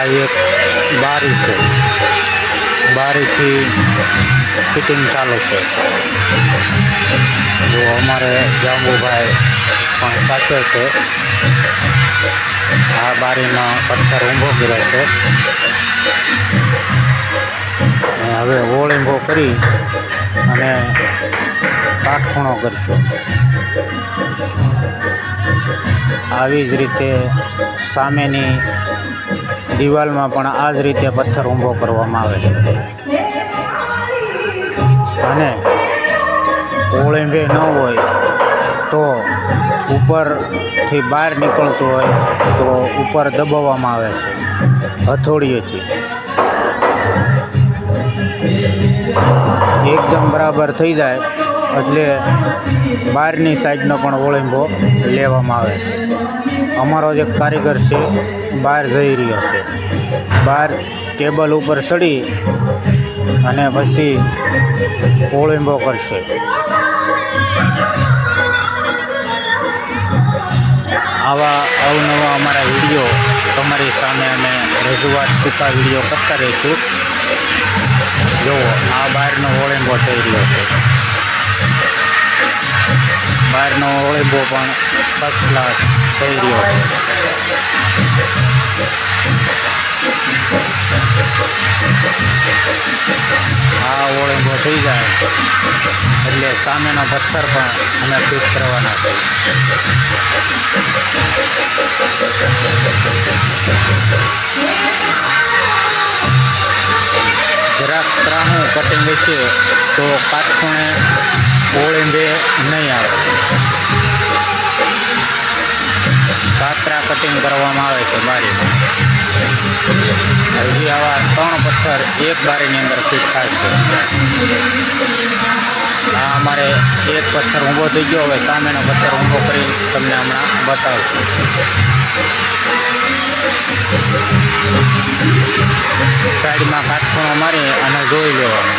આ એક બારી છે, બારીથી ફિટિંગ ચાલુ છે। જો અમારે જાંબુભાઈ પણ સાચે છે। આ બારીનો પથ્થર ઊંભો કર્યો છે અને હવે ઓળ ઊંભો કરી અને કાટખૂણો કરશું। આવી જ રીતે સામેની દિવાલમાં પણ આ જ રીતે પથ્થર ઊંભો કરવામાં આવે છે અને ઓળ ઊંભે ન હોય તો ઉપરથી બહાર નીકળતું હોય તો ઉપર દબાવવામાં આવે છે હથોડીએથી। એકદમ બરાબર થઈ જાય એટલે બહારની સાઈડનો પણ ઓળંબો લેવામાં આવે છે। અમારો જે કારીગર છે બહાર જઈ રહ્યો છે, બહાર ટેબલ ઉપર ચડી અને પછી ઓળંબો કરશે। આવા અવનવા અમારા વિડીયો તમારી સામે અમે રજૂઆત ટૂંકા વિડીયો કરતા રહીશું। જુઓ આ બહારનો ઓળંબો થઈ રહ્યો છે, બહારનો ઓળંબો પણ ફર્સ્ટ ક્લાસ થઈ રહ્યો છે। આ ઓળંબો થઈ જાય એટલે સામેનો પથ્થર પણ અમે ફિટ કરવાના છે। જરાક ત્રાણું કટિંગ હશે તો કાટખૂણે ઓળંબે નહીં આવે, કાતરા કટિંગ કરવામાં આવે છે બારીમાં। હજી આવા 3 પથ્થર એક બારીની અંદર ફિટ થાય છે। આ અમારે એક પથ્થર ઊંભો થઈ ગયો, હવે સામેનો પથ્થર ઊંભો કરી તમને હમણાં બતાવશું। સાઈડમાં કાટખૂણો મારી અને જોઈ લેવાનું।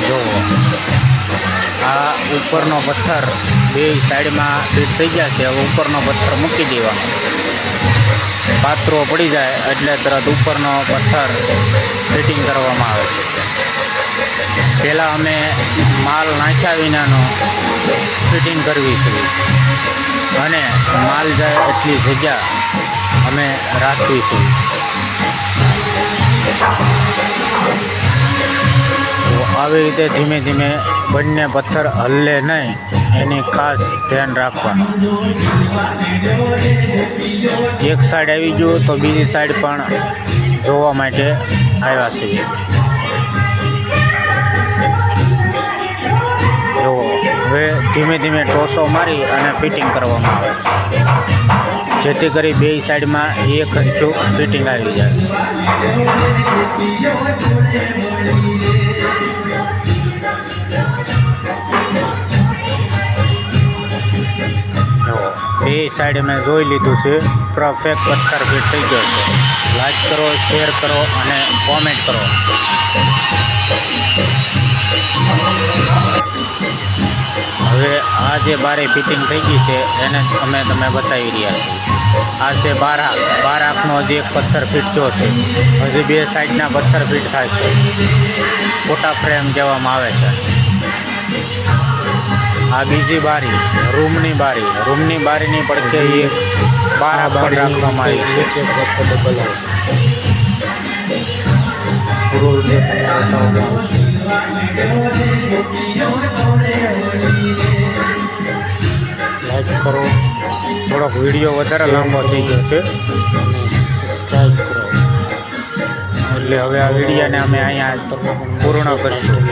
જુઓ આ ઉપરનો પથ્થર બે સાઈડમાં ફિટ થઈ ગયા છે, હવે ઉપરનો પથ્થર મૂકી દેવાનો। પાત્રો પડી જાય એટલે તરત ઉપરનો પથ્થર ફિટિંગ કરવામાં આવે છે। પહેલાં અમે માલ નાખ્યા વિનાનો ફિટિંગ કરવી છે અને માલ જાય એટલી જગ્યા અમે રાખીશું। તો આવી રીતે ધીમે ધીમે બંને પથ્થર હલ્લે નહીં એની ખાસ ધ્યાન રાખવાનું। એક સાઈડ આવી ગયું તો બીજી સાઈડ પણ જોવા માટે આવ્યા છીએ। જો હવે ધીમે ધીમે ટોસો મારી અને ફિટિંગ કરવામાં આવે જેથી કરી બે સાઈડમાં એક હરખું ફિટિંગ આવી જાય। બે સાઈડ મેં જોઈ લીધું છે, પરફેક્ટ પથ્થર ફિટ થઈ ગયો છે। લાઈક કરો, શેર કરો અને કોમેન્ટ કરો। હવે આ જે બારી ફિટિંગ થઈ ગઈ છે એને અમે તમે બતાવી રહ્યા છીએ। આ છે બારાકનો જે એક પથ્થર ફિટ થયો છે, હજી બે સાઈડના પથ્થર ફિટ થાય છે, ફોટા ફ્રેમ કહેવામાં આવે છે। આ બીજી બારી રૂમની બારીની પડખે એક બારા પણ રાખવામાં આવી છે। લાઈક કરો, થોડોક વિડીયો વધારે લાંબો થઈ ગયો છે સબસ્ક્રાઈબ કરો, એટલે હવે આ વિડીયોને અમે અહીંયા પૂર્ણ કરીશું।